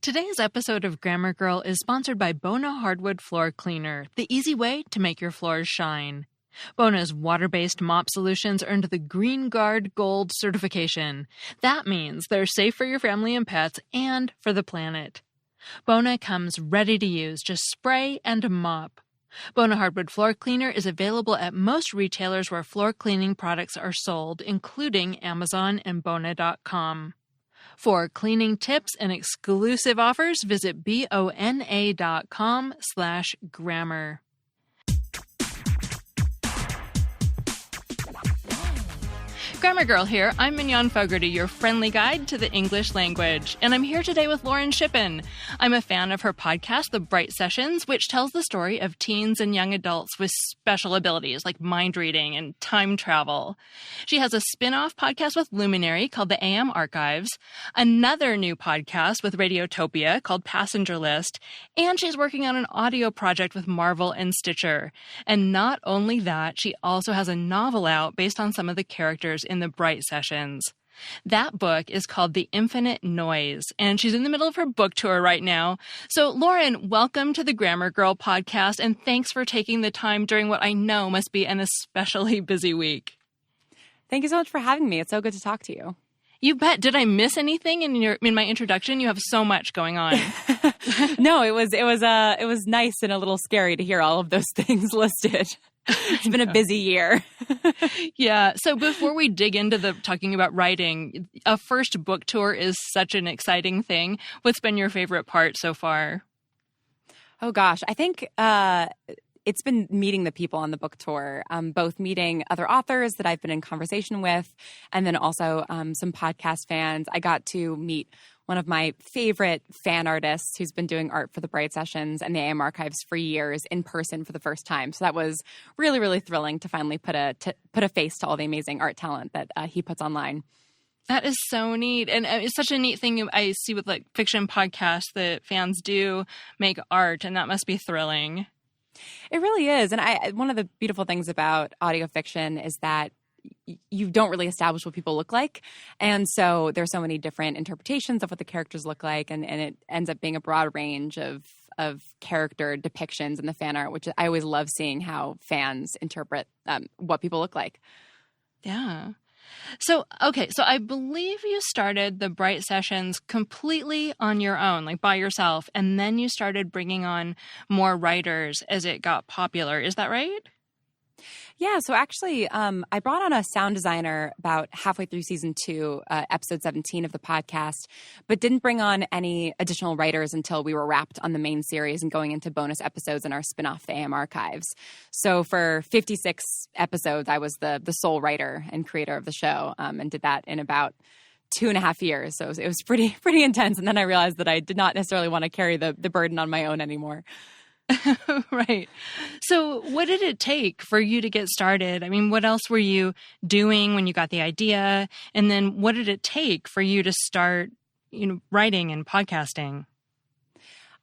Today's episode of Grammar Girl is sponsored by Bona Hardwood Floor Cleaner, the easy way to make your floors shine. Bona's water-based mop solutions earned the Green Guard Gold certification. That means they're safe for your family and pets and for the planet. Bona comes ready to use, just spray and mop. Bona Hardwood Floor Cleaner is available at most retailers where floor cleaning products are sold, including Amazon and Bona.com. For cleaning tips and exclusive offers, visit bona.com/grammar. Grammar Girl here. I'm Mignon Fogarty, your friendly guide to the English language, and I'm here today with Lauren Shippen. I'm a fan of her podcast, The Bright Sessions, which tells the story of teens and young adults with special abilities like mind reading and time travel. She has a spin-off podcast with Luminary called the AM Archives, another new podcast with Radiotopia called Passenger List, and she's working on an audio project with Marvel and Stitcher. And not only that, she also has a novel out based on some of the characters in the Bright Sessions. That book is called The Infinite Noise, and she's in the middle of her book tour right now. So, Lauren, welcome to the Grammar Girl podcast, and thanks for taking the time during what I know must be an especially busy week. Thank you so much for having me. It's so good to talk to you. You bet. Did I miss anything in my introduction? You have so much going on. No, it was nice and a little scary to hear all of those things listed. It's been a busy year. Yeah. So before we dig into talking about writing, a first book tour is such an exciting thing. What's been your favorite part so far? Oh, gosh. I think it's been meeting the people on the book tour, both meeting other authors that I've been in conversation with, and then also some podcast fans. I got to meet one of my favorite fan artists who's been doing art for the Bright Sessions and the AM Archives for years in person for the first time. So that was really, really thrilling to finally put a face to all the amazing art talent that he puts online. That is so neat. And it's such a neat thing I see with like fiction podcasts that fans do make art, and that must be thrilling. It really is. And one of the beautiful things about audio fiction is that you don't really establish what people look like. And so there's so many different interpretations of what the characters look like. And it ends up being a broad range of character depictions in the fan art, which I always love seeing how fans interpret what people look like. Yeah. So, okay. So I believe you started the Bright Sessions completely on your own, like by yourself. And then you started bringing on more writers as it got popular. Is that right? Yeah, so actually, I brought on a sound designer about halfway through season 2, episode 17 of the podcast, but didn't bring on any additional writers until we were wrapped on the main series and going into bonus episodes in our spinoff, the AM Archives. So for 56 episodes, I was the sole writer and creator of the show, and did that in about 2.5 years. So it was pretty intense. And then I realized that I did not necessarily want to carry the burden on my own anymore. Right. So what did it take for you to get started? I mean, what else were you doing when you got the idea? And then what did it take for you to start, writing and podcasting?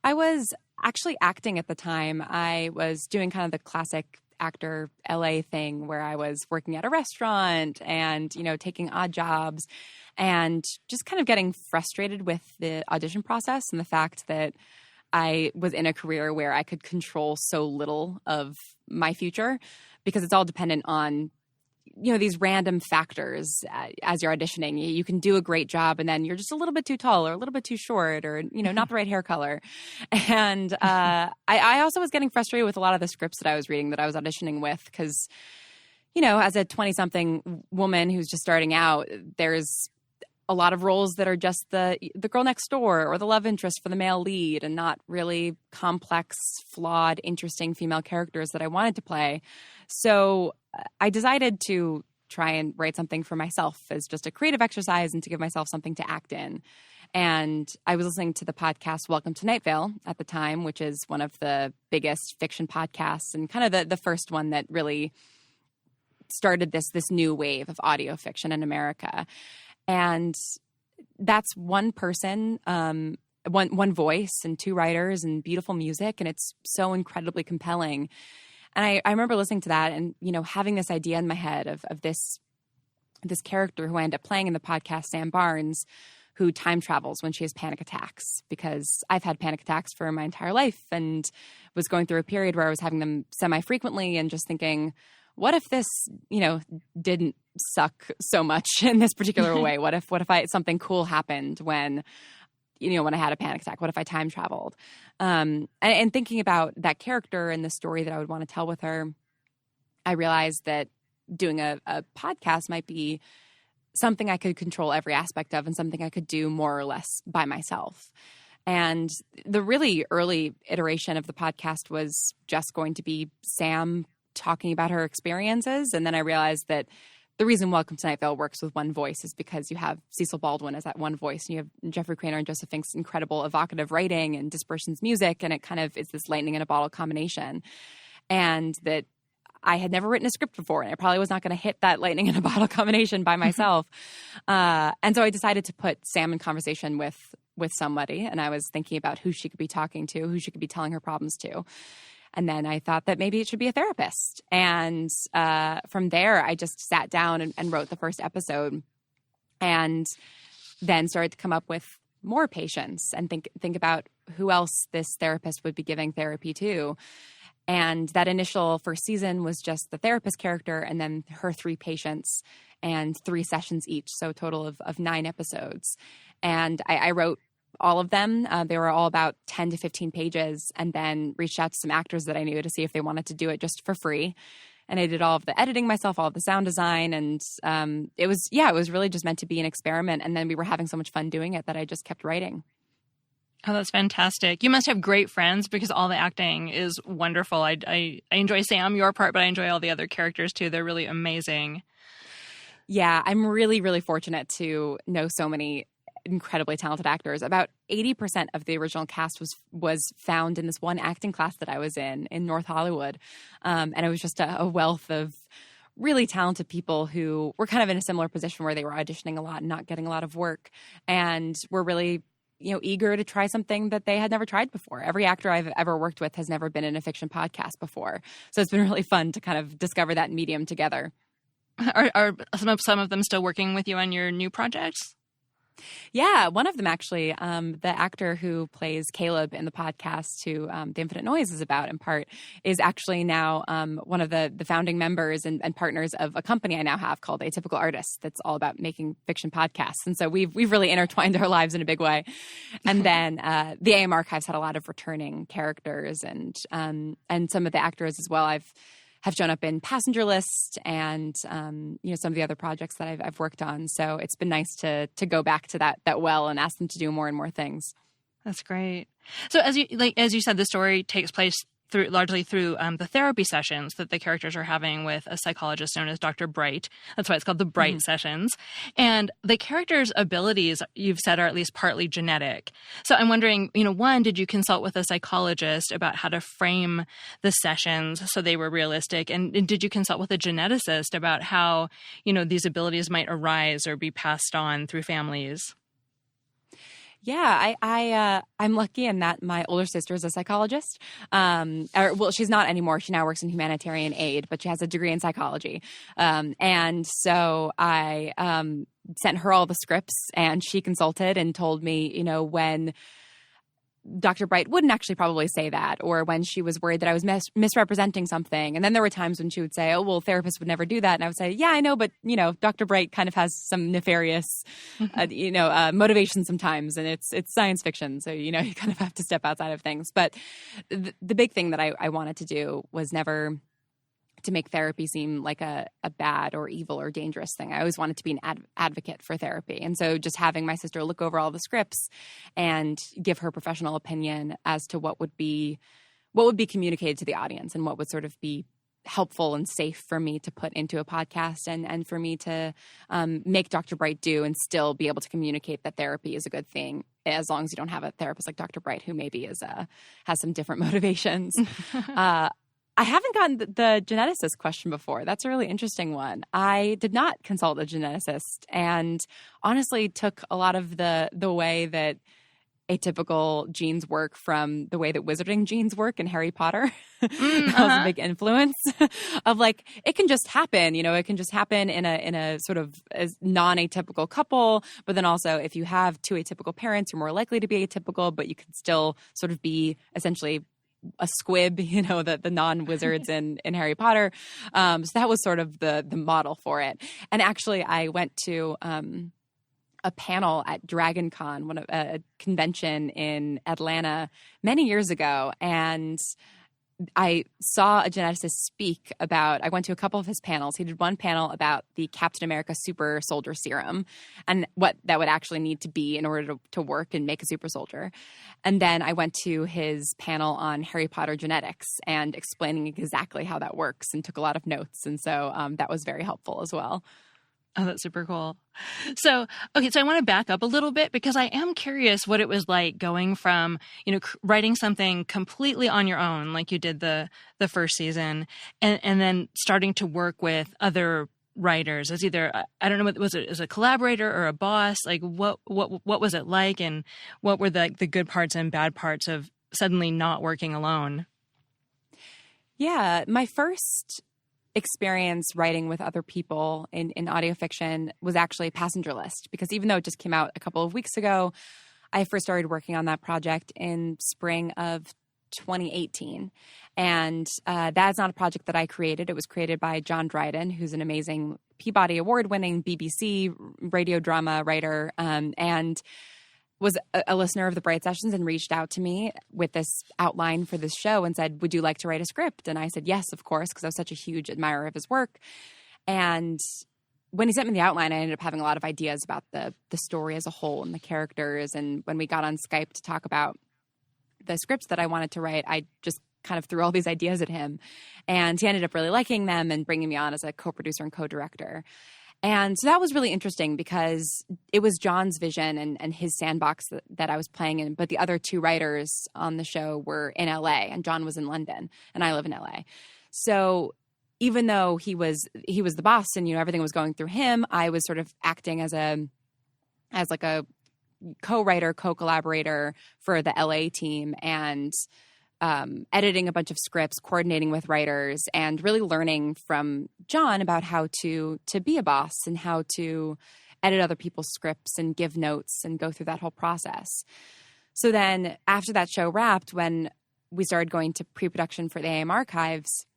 I was actually acting at the time. I was doing kind of the classic actor LA thing where I was working at a restaurant and, taking odd jobs and just kind of getting frustrated with the audition process and the fact that I was in a career where I could control so little of my future because it's all dependent on, these random factors as you're auditioning. You can do a great job and then you're just a little bit too tall or a little bit too short or, not the right hair color. And I also was getting frustrated with a lot of the scripts that I was reading that I was auditioning with because, as a 20-something woman who's just starting out, there's a lot of roles that are just the girl next door or the love interest for the male lead and not really complex, flawed, interesting female characters that I wanted to play. So I decided to try and write something for myself as just a creative exercise and to give myself something to act in. And I was listening to the podcast Welcome to Night Vale at the time, which is one of the biggest fiction podcasts and kind of the first one that really started this new wave of audio fiction in America. And that's one person, one voice and 2 writers and beautiful music. And it's so incredibly compelling. And I remember listening to that and, having this idea in my head of this character who I ended up playing in the podcast, Sam Barnes, who time travels when she has panic attacks, because I've had panic attacks for my entire life and was going through a period where I was having them semi-frequently and just thinking, what if this, didn't suck so much in this particular way? What if something cool happened when I had a panic attack? What if I time traveled? And thinking about that character and the story that I would want to tell with her, I realized that doing a podcast might be something I could control every aspect of and something I could do more or less by myself. And the really early iteration of the podcast was just going to be Sam talking about her experiences. And then I realized that the reason Welcome to Night Vale works with one voice is because you have Cecil Baldwin as that one voice, and you have Jeffrey Cranor and Joseph Fink's incredible evocative writing and Dispersion's music, and it kind of is this lightning in a bottle combination. And that I had never written a script before, and I probably was not going to hit that lightning in a bottle combination by myself. And so I decided to put Sam in conversation with somebody, and I was thinking about who she could be talking to, who she could be telling her problems to. And then I thought that maybe it should be a therapist. And from there, I just sat down and wrote the first episode, and then started to come up with more patients and think about who else this therapist would be giving therapy to. And that initial first season was just the therapist character and then her 3 patients and 3 sessions each. So a total of 9 episodes. And I wrote all of them. They were all about 10 to 15 pages, and then reached out to some actors that I knew to see if they wanted to do it just for free. And I did all of the editing myself, all of the sound design. And it was really just meant to be an experiment. And then we were having so much fun doing it that I just kept writing. Oh, that's fantastic. You must have great friends, because all the acting is wonderful. I enjoy Sam, your part, but I enjoy all the other characters too. They're really amazing. Yeah, I'm really, really fortunate to know so many incredibly talented actors. About 80% of the original cast was found in this one acting class that I was in North Hollywood. And it was just a wealth of really talented people who were kind of in a similar position where they were auditioning a lot and not getting a lot of work, and were really eager to try something that they had never tried before. Every actor I've ever worked with has never been in a fiction podcast before. So it's been really fun to kind of discover that medium together. Are some of them still working with you on your new projects? Yeah, one of them actually, the actor who plays Caleb in the podcast, who The Infinite Noise is about in part, is actually now one of the founding members and partners of a company I now have called Atypical Artists that's all about making fiction podcasts. And so we've really intertwined our lives in a big way. And then the AM Archives had a lot of returning characters and some of the actors as well. Have shown up in Passenger List and some of the other projects that I've worked on. So it's been nice to go back to that well and ask them to do more and more things. That's great. So as you said, the story takes place largely through the therapy sessions that the characters are having with a psychologist known as Dr. Bright. That's why it's called the Bright Sessions. And the characters' abilities, you've said, are at least partly genetic. So I'm wondering, one, did you consult with a psychologist about how to frame the sessions so they were realistic? And did you consult with a geneticist about how, these abilities might arise or be passed on through families? Yeah, I'm lucky in that my older sister is a psychologist. She's not anymore. She now works in humanitarian aid, but she has a degree in psychology. And so I sent her all the scripts, and she consulted and told me, when Dr. Bright wouldn't actually probably say that, or when she was worried that I was misrepresenting something. And then there were times when she would say, oh, well, therapists would never do that. And I would say, yeah, I know, but, Dr. Bright kind of has some nefarious, motivation sometimes, and it's science fiction. So, you kind of have to step outside of things. But the big thing that I wanted to do was never to make therapy seem like a bad or evil or dangerous thing. I always wanted to be an advocate for therapy. And so just having my sister look over all the scripts and give her professional opinion as to what would be communicated to the audience and what would sort of be helpful and safe for me to put into a podcast and for me to make Dr. Bright do and still be able to communicate that therapy is a good thing, as long as you don't have a therapist like Dr. Bright who maybe has some different motivations. I haven't gotten the geneticist question before. That's a really interesting one. I did not consult a geneticist, and honestly took a lot of the way that atypical genes work from the way that wizarding genes work in Harry Potter. That was a big influence of like, it can just happen, it can just happen in a sort of as non-atypical couple. But then also if you have two atypical parents, you're more likely to be atypical, but you can still sort of be essentially a squib, the non-wizards in Harry Potter. So that was sort of the model for it. And actually I went to a panel at Dragon Con, a convention in Atlanta many years ago. And I saw a geneticist speak about, I went to a couple of his panels. He did one panel about the Captain America super soldier serum and what that would actually need to be in order to work and make a super soldier. And then I went to his panel on Harry Potter genetics and explaining exactly how that works and took a lot of notes. And so that was very helpful as well. Oh, that's super cool. So I want to back up a little bit because I am curious what it was like going from, writing something completely on your own, like you did the first season, and then starting to work with other writers as either, I don't know, was it as a collaborator or a boss? Like what was it like, and what were the good parts and bad parts of suddenly not working alone? Yeah, my first experience writing with other people in audio fiction was actually Passenger List, because even though it just came out a couple of weeks ago, I first started working on that project in spring of 2018. And that's not a project that I created. It was created by John Dryden, who's an amazing Peabody Award-winning BBC radio drama writer, and was a listener of the Bright Sessions and reached out to me with this outline for this show and said, would you like to write a script? And I said, yes, of course, because I was such a huge admirer of his work. And when he sent me the outline, I ended up having a lot of ideas about the story as a whole and the characters. And when we got on Skype to talk about the scripts that I wanted to write, I just kind of threw all these ideas at him. And he ended up really liking them and bringing me on as a co-producer and co-director. And so that was really interesting because it was John's vision and his sandbox that I was playing in. But the other two writers on the show were in LA, and John was in London, and I live in LA. So even though he was the boss and everything was going through him, I was sort of acting as like a co-writer, co-collaborator for the LA team, and editing a bunch of scripts, coordinating with writers, and really learning from John about how to be a boss and how to edit other people's scripts and give notes and go through that whole process. So then after that show wrapped, when we started going to pre-production for the AM archives,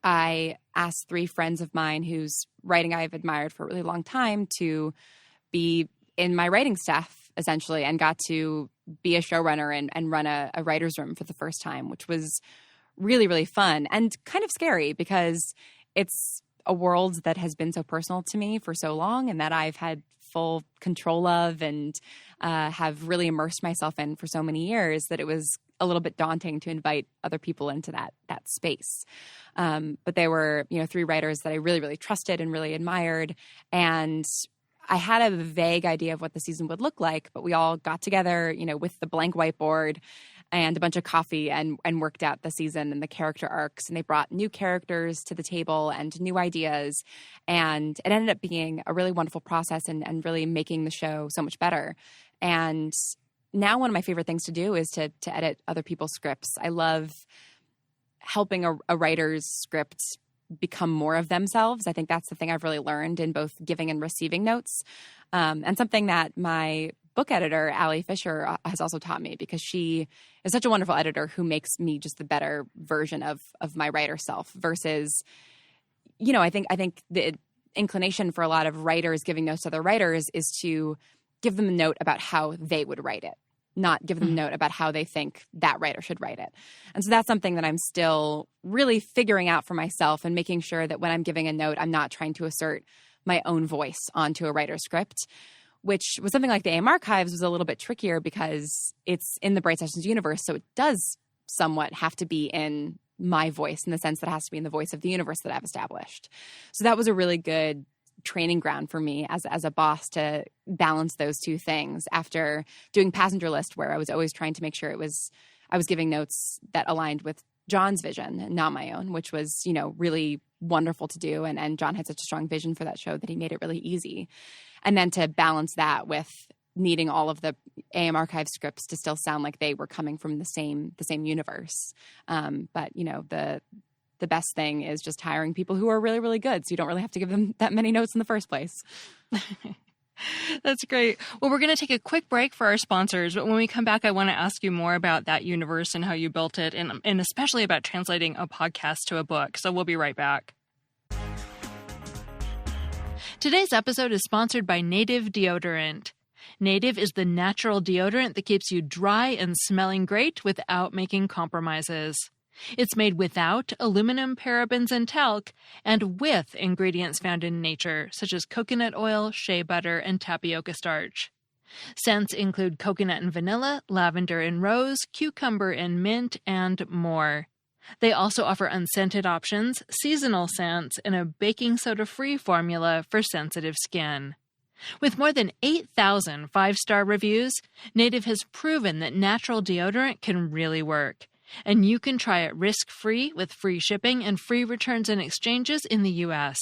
I asked 3 friends of mine whose writing I've admired for a really long time to be in my writing staff, essentially, and got to be a showrunner and run a writer's room for the first time, which was really, really fun and kind of scary because it's a world that has been so personal to me for so long and that I've had full control of and have really immersed myself in for so many years that it was a little bit daunting to invite other people into that space. But they were, 3 writers that I really, really trusted and really admired. And I had a vague idea of what the season would look like, but we all got together, with the blank whiteboard and a bunch of coffee and worked out the season and the character arcs. And they brought new characters to the table and new ideas. And it ended up being a really wonderful process and really making the show so much better. And now one of my favorite things to do is to edit other people's scripts. I love helping a writer's script become more of themselves. I think that's the thing I've really learned in both giving and receiving notes. And something that my book editor, Allie Fisher, has also taught me, because she is such a wonderful editor who makes me just the better version of my writer self versus, I think the inclination for a lot of writers giving notes to other writers is to give them a note about how they would write it, not give them a note about how they think that writer should write it. And so that's something that I'm still really figuring out for myself and making sure that when I'm giving a note, I'm not trying to assert my own voice onto a writer's script, which was something like the AM Archives was a little bit trickier because it's in the Bright Sessions universe. So it does somewhat have to be in my voice in the sense that it has to be in the voice of the universe that I've established. So that was a really good training ground for me as a boss to balance those two things after doing Passenger List, where I was always trying to make sure I was giving notes that aligned with John's vision and not my own, which was, really wonderful to do. And John had such a strong vision for that show that he made it really easy. And then to balance that with needing all of the AM archive scripts to still sound like they were coming from the same universe. But the best thing is just hiring people who are really, really good, so you don't really have to give them that many notes in the first place. That's great. Well, we're going to take a quick break for our sponsors, but when we come back, I want to ask you more about that universe and how you built it, and especially about translating a podcast to a book. So we'll be right back. Today's episode is sponsored by Native Deodorant. Native is the natural deodorant that keeps you dry and smelling great without making compromises. It's made without aluminum, parabens, and talc, and with ingredients found in nature, such as coconut oil, shea butter, and tapioca starch. Scents include coconut and vanilla, lavender and rose, cucumber and mint, and more. They also offer unscented options, seasonal scents, and a baking soda-free formula for sensitive skin. With more than 8,000 five-star reviews, Native has proven that natural deodorant can really work. And you can try it risk-free with free shipping and free returns and exchanges in the U.S.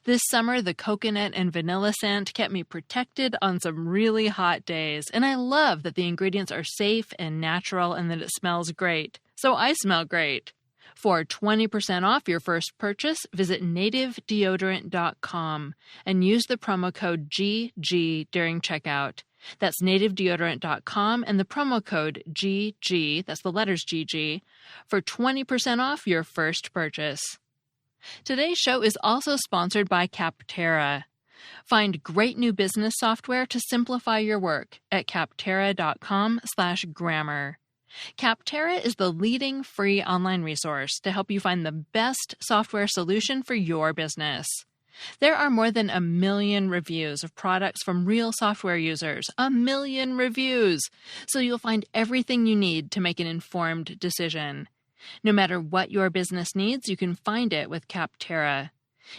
This summer, the coconut and vanilla scent kept me protected on some really hot days, and I love that the ingredients are safe and natural and that it smells great. So I smell great. For 20% off your first purchase, visit nativedeodorant.com and use the promo code GG during checkout. That's nativedeodorant.com and the promo code GG, that's the letters GG, for 20% off your first purchase. Today's show is also sponsored by Capterra. Find great new business software to simplify your work at capterra.com/grammar. Capterra is the leading free online resource to help you find the best software solution for your business. There are more than 1 million reviews of products from real software users. 1 million reviews! So you'll find everything you need to make an informed decision. No matter what your business needs, you can find it with Capterra.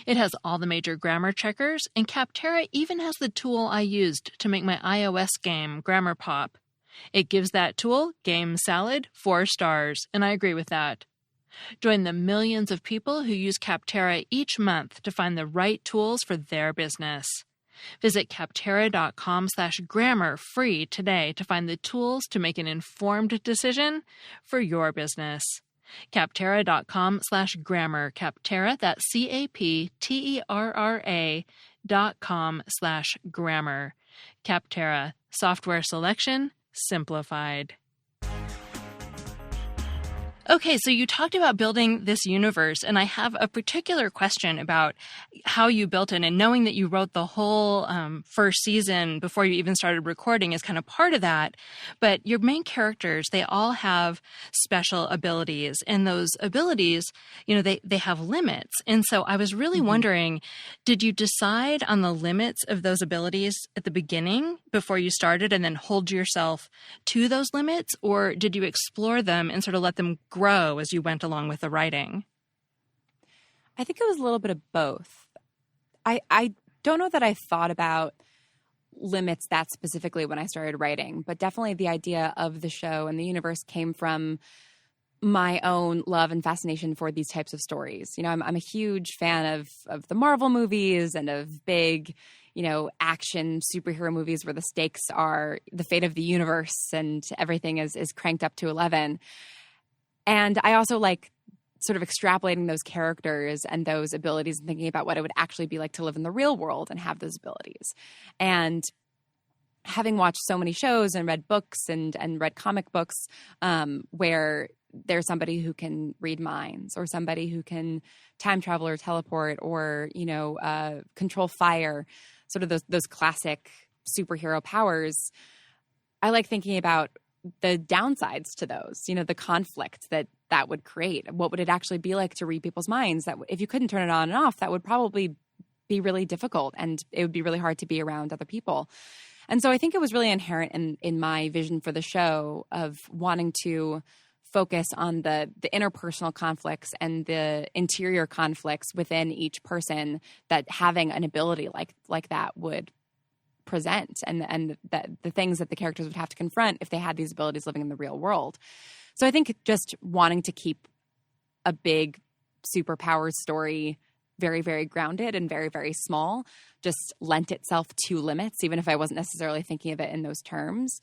It has all the major grammar checkers, and Capterra even has the tool I used to make my iOS game, Grammar Pop. It gives that tool, Game Salad, 4 stars, and I agree with that. Join the millions of people who use Capterra each month to find the right tools for their business. Visit capterra.com/grammar free today to find the tools to make an informed decision for your business. Capterra.com/grammar. Capterra, that's CAPTERRA.com/grammar. Capterra, software selection simplified. Okay, so you talked about building this universe, and I have a particular question about how you built it, and knowing that you wrote the whole first season before you even started recording is kind of part of that. But your main characters, they all have special abilities, and those abilities, they have limits. And so I was really wondering, did you decide on the limits of those abilities at the beginning before you started and then hold yourself to those limits, or did you explore them and sort of let them grow as you went along with the writing? I think it was a little bit of both. I don't know that I thought about limits that specifically when I started writing, but definitely the idea of the show and the universe came from my own love and fascination for these types of stories. I'm a huge fan of the Marvel movies and of big, action superhero movies where the stakes are the fate of the universe and everything is cranked up to 11. And I also like sort of extrapolating those characters and those abilities and thinking about what it would actually be like to live in the real world and have those abilities. And having watched so many shows and read books and read comic books where there's somebody who can read minds or somebody who can time travel or teleport or, control fire, sort of those classic superhero powers, I like thinking about the downsides to those, the conflict that would create. What would it actually be like to read people's minds? That if you couldn't turn it on and off, that would probably be really difficult and it would be really hard to be around other people. And so I think it was really inherent in my vision for the show of wanting to focus on the interpersonal conflicts and the interior conflicts within each person that having an ability like that would present and the things that the characters would have to confront if they had these abilities living in the real world. So I think just wanting to keep a big superpower story very, very grounded and very, very small, just lent itself to limits, even if I wasn't necessarily thinking of it in those terms.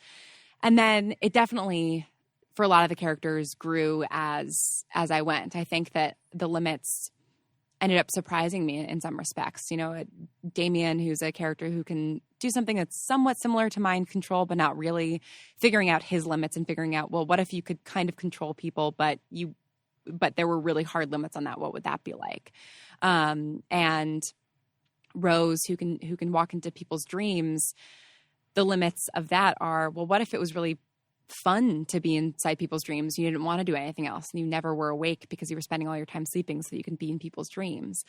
And then it definitely, for a lot of the characters, grew as I went. I think that the limits ended up surprising me in some respects. Damien, who's a character who can do something that's somewhat similar to mind control, but not really, figuring out his limits and figuring out, well, what if you could kind of control people, but there were really hard limits on that? What would that be like? And Rose, who can walk into people's dreams, the limits of that are, well, what if it was really fun to be inside people's dreams? You didn't want to do anything else, and you never were awake because you were spending all your time sleeping so that you can be in people's dreams.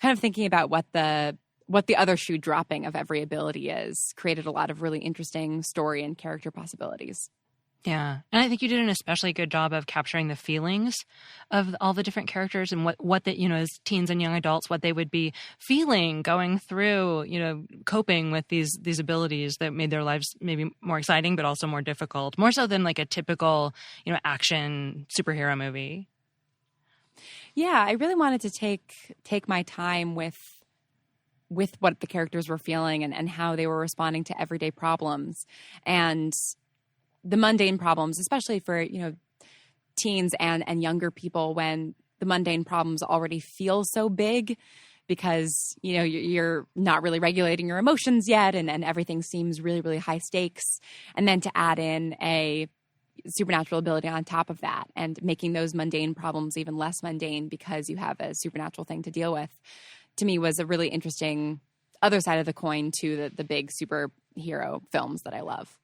Kind of thinking about what the other shoe dropping of every ability is created a lot of really interesting story and character possibilities. Yeah. And I think you did an especially good job of capturing the feelings of all the different characters and what that, as teens and young adults, what they would be feeling, going through, coping with these abilities that made their lives maybe more exciting, but also more difficult, more so than like a typical, action superhero movie. Yeah. I really wanted to take my time with what the characters were feeling and how they were responding to everyday problems. And the mundane problems, especially for, teens and younger people, when the mundane problems already feel so big because, you're not really regulating your emotions yet and everything seems really, really high stakes. And then to add in a supernatural ability on top of that and making those mundane problems even less mundane because you have a supernatural thing to deal with, to me was a really interesting other side of the coin to the big superhero films that I love.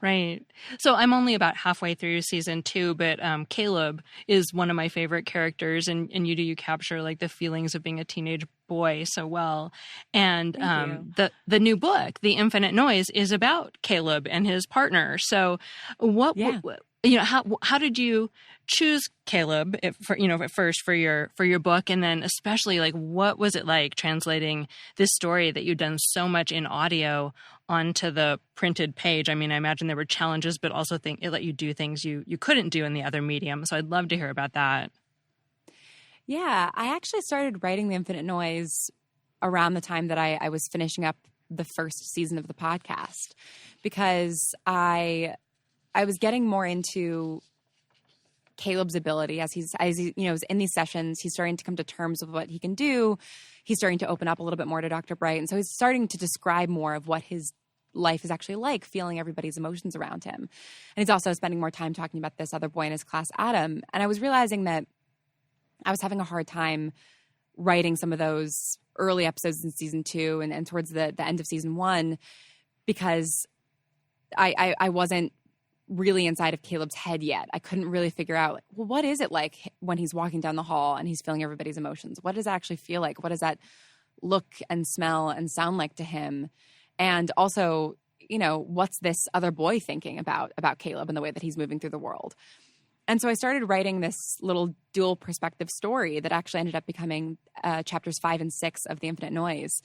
Right. So I'm only about halfway through season 2, but Caleb is one of my favorite characters, and you capture like the feelings of being a teenage boy so well. And the new book, The Infinite Noise, is about Caleb and his partner. So how did you choose Caleb at first for your book, and then especially like what was it like translating this story that you've done so much in audio onto the printed page? I mean, I imagine there were challenges, but also it let you do things you couldn't do in the other medium. So I'd love to hear about that. Yeah, I actually started writing The Infinite Noise around the time that I was finishing up the first season of the podcast, because I was getting more into Caleb's ability as he is in these sessions. He's starting to come to terms with what he can do. He's starting to open up a little bit more to Dr. Bright. And so he's starting to describe more of what his life is actually like, feeling everybody's emotions around him. And he's also spending more time talking about this other boy in his class, Adam. And I was realizing that I was having a hard time writing some of those early episodes in season 2 and towards the end of season 1, because I wasn't really inside of Caleb's head yet. I couldn't really figure out, well, what is it like when he's walking down the hall and he's feeling everybody's emotions? What does that actually feel like? What does that look and smell and sound like to him? And also, what's this other boy thinking about Caleb and the way that he's moving through the world? And so I started writing this little dual perspective story that actually ended up becoming chapters 5 and 6 of The Infinite Noise.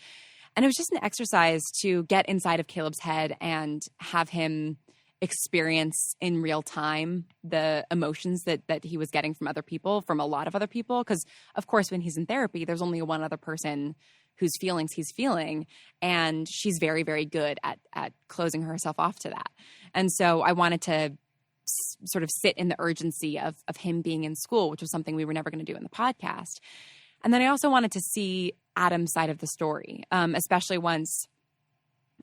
And it was just an exercise to get inside of Caleb's head and have him experience in real time the emotions that he was getting from other people, from a lot of other people. Because, of course, when he's in therapy, there's only one other person whose feelings he's feeling. And she's very, very good at closing herself off to that. And so I wanted to sort of sit in the urgency of him being in school, which was something we were never going to do in the podcast. And then I also wanted to see Adam's side of the story, especially once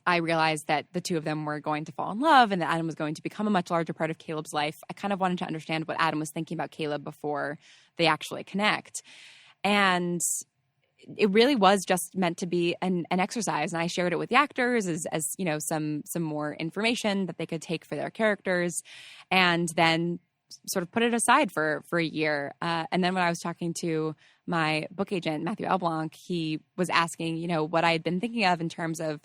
I realized that the two of them were going to fall in love and that Adam was going to become a much larger part of Caleb's life. I kind of wanted to understand what Adam was thinking about Caleb before they actually connect. And it really was just meant to be an exercise. And I shared it with the actors as some more information that they could take for their characters, and then sort of put it aside for a year. And then when I was talking to my book agent, Matthew Elblanc, he was asking, what I had been thinking of in terms of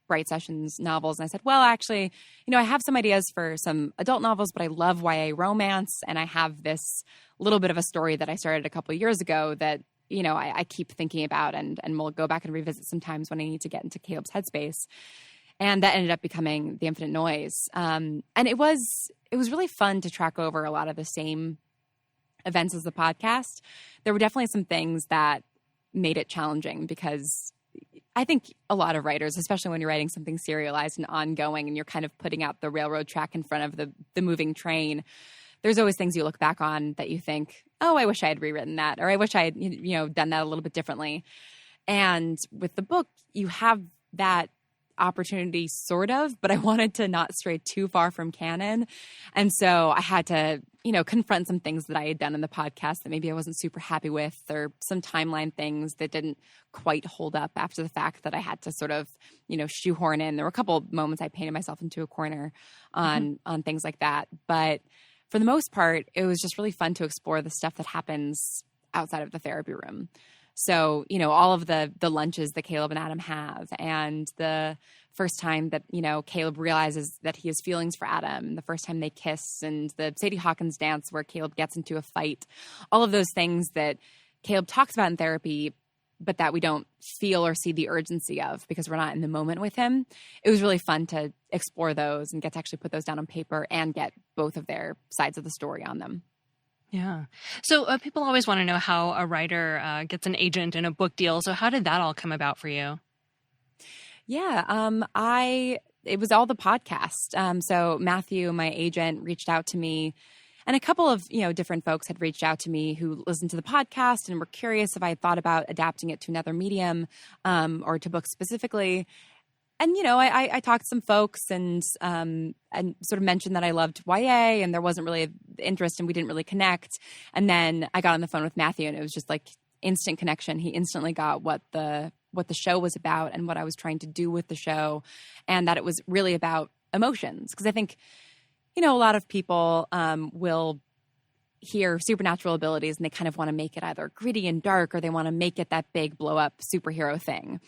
Bright Sessions novels. And I said, well, actually, I have some ideas for some adult novels, but I love YA romance. And I have this little bit of a story that I started a couple of years ago that, I keep thinking about and we'll go back and revisit sometimes when I need to get into Caleb's headspace. And that ended up becoming The Infinite Noise. And it was really fun to track over a lot of the same events as the podcast. There were definitely some things that made it challenging because I think a lot of writers, especially when you're writing something serialized and ongoing and you're kind of putting out the railroad track in front of the moving train, there's always things you look back on that you think, oh, I wish I had rewritten that, or I wish I had, done that a little bit differently. And with the book, you have that opportunity sort of, but I wanted to not stray too far from canon. And so I had to, confront some things that I had done in the podcast that maybe I wasn't super happy with, or some timeline things that didn't quite hold up after the fact that I had to sort of, shoehorn in. There were a couple of moments I painted myself into a corner on things like that. But for the most part, it was just really fun to explore the stuff that happens outside of the therapy room. So, all of the lunches that Caleb and Adam have, and the first time that, Caleb realizes that he has feelings for Adam, and the first time they kiss, and the Sadie Hawkins dance where Caleb gets into a fight, all of those things that Caleb talks about in therapy, but that we don't feel or see the urgency of because we're not in the moment with him. It was really fun to explore those and get to actually put those down on paper and get both of their sides of the story on them. Yeah. So people always want to know how a writer gets an agent in a book deal. So how did that all come about for you? Yeah. It was all the podcast. So Matthew, my agent, reached out to me, and a couple of, different folks had reached out to me who listened to the podcast and were curious if I had thought about adapting it to another medium, or to books specifically. And, I talked to some folks and sort of mentioned that I loved YA and there wasn't really interest and we didn't really connect. And then I got on the phone with Matthew and it was just like instant connection. He instantly got what the show was about and what I was trying to do with the show, and that it was really about emotions. Because I think, a lot of people will hear supernatural abilities and they kind of want to make it either gritty and dark or they want to make it that big blow up superhero thing.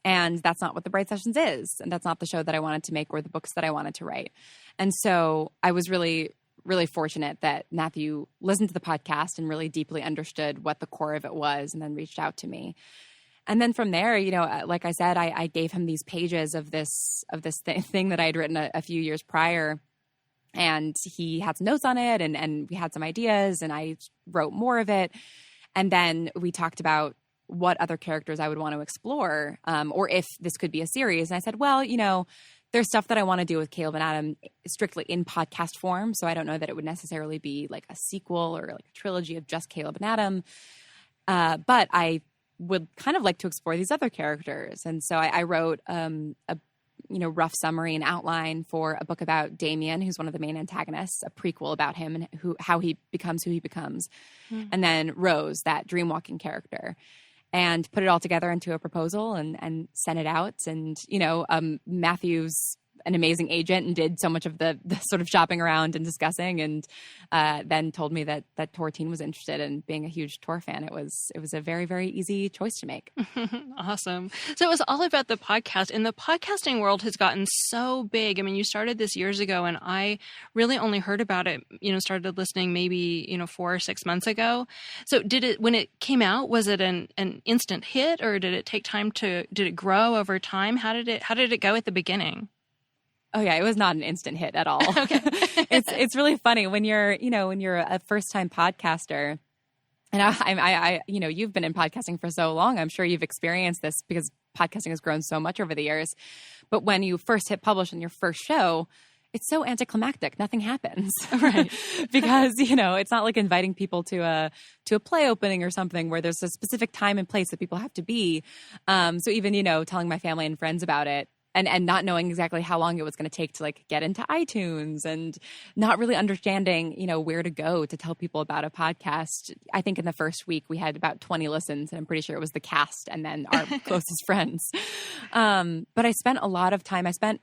And that's not what The Bright Sessions is. And that's not the show that I wanted to make or the books that I wanted to write. And so I was really, really fortunate that Matthew listened to the podcast and really deeply understood what the core of it was and then reached out to me. And then from there, like I said, I gave him these pages of this thing that I had written a few years prior. And he had some notes on it and we had some ideas and I wrote more of it. And then we talked about what other characters I would want to explore, or if this could be a series. And I said, well, there's stuff that I want to do with Caleb and Adam strictly in podcast form. So I don't know that it would necessarily be like a sequel or like a trilogy of just Caleb and Adam. But I would kind of like to explore these other characters. And so I wrote a rough summary and outline for a book about Damien, who's one of the main antagonists, a prequel about him and how he becomes who he becomes. And then Rose, that dreamwalking character. And put it all together into a proposal and sent it out. And, Matthew's an amazing agent and did so much of the sort of shopping around and discussing, and then told me that Tor team was interested. And being a huge Tor fan, it was a very, very easy choice to make. Awesome. So it was all about the podcast, and the podcasting world has gotten so big. I mean, you started this years ago, and I really only heard about it, started listening maybe, 4 or 6 months ago. So when it came out, was it an instant hit, or did it take time did it grow over time? How did it go at the beginning? Oh yeah, it was not an instant hit at all. Okay. It's really funny when you're a first time podcaster, and I you've been in podcasting for so long. I'm sure you've experienced this because podcasting has grown so much over the years. But when you first hit publish on your first show, it's so anticlimactic. Nothing happens, right? Because it's not like inviting people to a play opening or something where there's a specific time and place that people have to be. So even telling my family and friends about it. And not knowing exactly how long it was going to take to like get into iTunes, and not really understanding, where to go to tell people about a podcast. I think in the first week we had about 20 listens, and I'm pretty sure it was the cast and then our closest friends. But I spent a lot of time. I spent,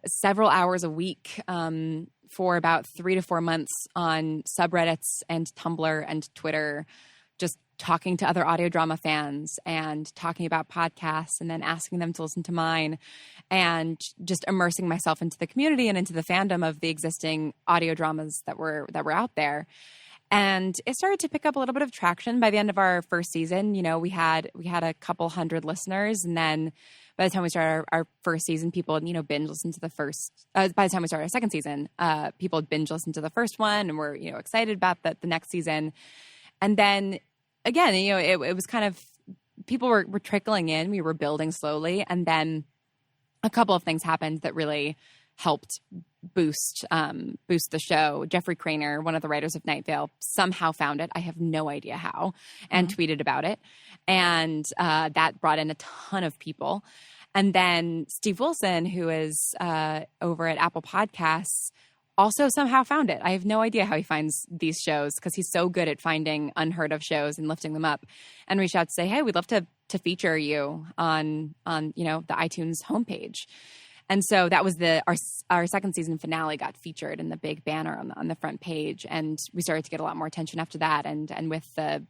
several hours a week for about 3 to 4 months on subreddits and Tumblr and Twitter, just talking to other audio drama fans and talking about podcasts and then asking them to listen to mine, and just immersing myself into the community and into the fandom of the existing audio dramas that were out there. And it started to pick up a little bit of traction by the end of our first season. We had a couple hundred listeners, and then by the time we started our first season, people had, binge listened to the first. By the time we started our second season, people had binge listened to the first one and were excited about the next season. And then again, it was kind of, people were trickling in. We were building slowly. And then a couple of things happened that really helped boost the show. Jeffrey Craner, one of the writers of Night Vale, somehow found it. I have no idea how, and tweeted about it. And that brought in a ton of people. And then Steve Wilson, who is over at Apple Podcasts, also somehow found it. I have no idea how he finds these shows because he's so good at finding unheard of shows and lifting them up, and reached out to say, hey, we'd love to feature you on the iTunes homepage. And so that was our second season finale got featured in the big banner on the front page, and we started to get a lot more attention after that, and with the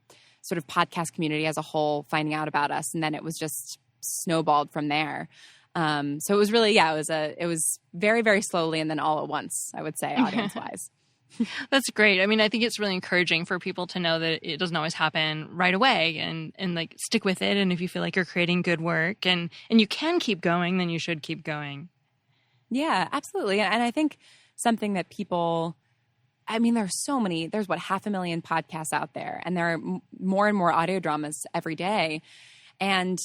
sort of podcast community as a whole finding out about us, and then it was just snowballed from there. So it was really, it was very, very slowly and then all at once, I would say, audience-wise. That's great. I mean, I think it's really encouraging for people to know that it doesn't always happen right away, and like stick with it. And if you feel like you're creating good work and you can keep going, then you should keep going. Yeah, absolutely. And I think something that people, I mean, there's 500,000 podcasts out there, and there are more and more audio dramas every day. And,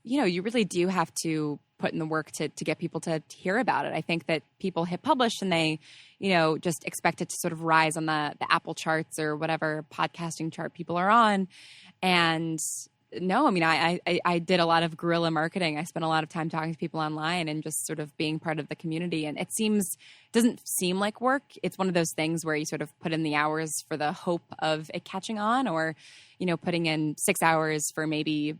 you really do have to put in the work to get people to hear about it. I think that people hit publish and they, just expect it to sort of rise on the Apple charts or whatever podcasting chart people are on. And no, I mean, I did a lot of guerrilla marketing. I spent a lot of time talking to people online and just sort of being part of the community. And it doesn't seem like work. It's one of those things where you sort of put in the hours for the hope of it catching on, or, putting in 6 hours for maybe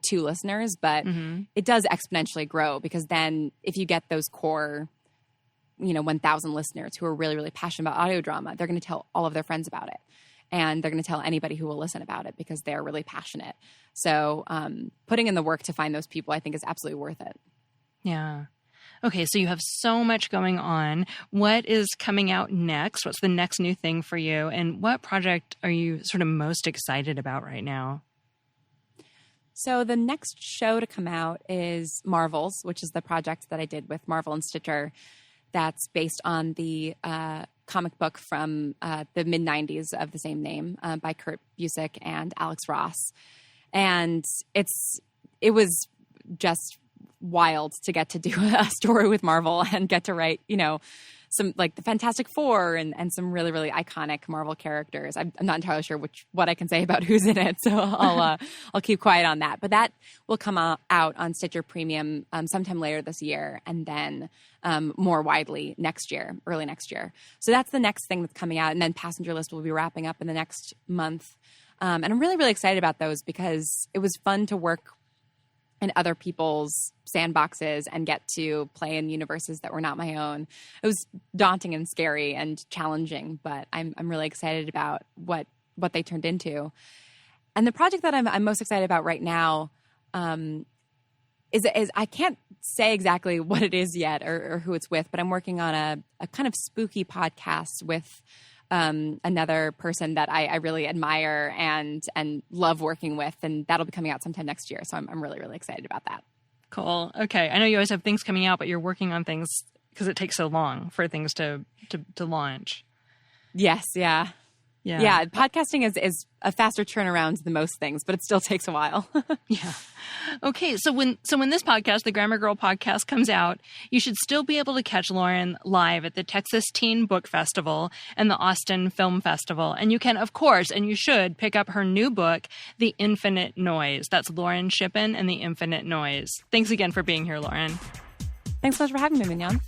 2 listeners, but it does exponentially grow, because then if you get those core, 1,000 listeners who are really, really passionate about audio drama, they're going to tell all of their friends about it. And they're going to tell anybody who will listen about it because they're really passionate. So putting in the work to find those people, I think, is absolutely worth it. Yeah. Okay, so you have so much going on. What is coming out next? What's the next new thing for you? And what project are you sort of most excited about right now? So the next show to come out is Marvels, which is the project that I did with Marvel and Stitcher. That's based on the comic book from the mid-'90s of the same name by Kurt Busiek and Alex Ross. And it was just wild to get to do a story with Marvel and get to write, some like the Fantastic Four and some really, really iconic Marvel characters. I'm not entirely sure what I can say about who's in it, so I'll keep quiet on that. But that will come out on Stitcher Premium sometime later this year, and then more widely early next year. So that's the next thing that's coming out, and then Passenger List will be wrapping up in the next month. And I'm really, really excited about those because it was fun to work in other people's sandboxes and get to play in universes that were not my own. It was daunting and scary and challenging, but I'm really excited about what they turned into. And the project that I'm most excited about right now is I can't say exactly what it is yet or who it's with, but I'm working on a kind of spooky podcast with another person that I really admire and love working with, and that'll be coming out sometime next year. So I'm really, really excited about that. Cool. Okay. I know you always have things coming out, but you're working on things because it takes so long for things to launch. Yes. Yeah. Yeah. Podcasting is a faster turnaround than most things, but it still takes a while. Yeah. Okay. So when this podcast, the Grammar Girl podcast, comes out, you should still be able to catch Lauren live at the Texas Teen Book Festival and the Austin Film Festival. And you can, of course, and you should pick up her new book, The Infinite Noise. That's Lauren Shippen and The Infinite Noise. Thanks again for being here, Lauren. Thanks so much for having me, Mignon.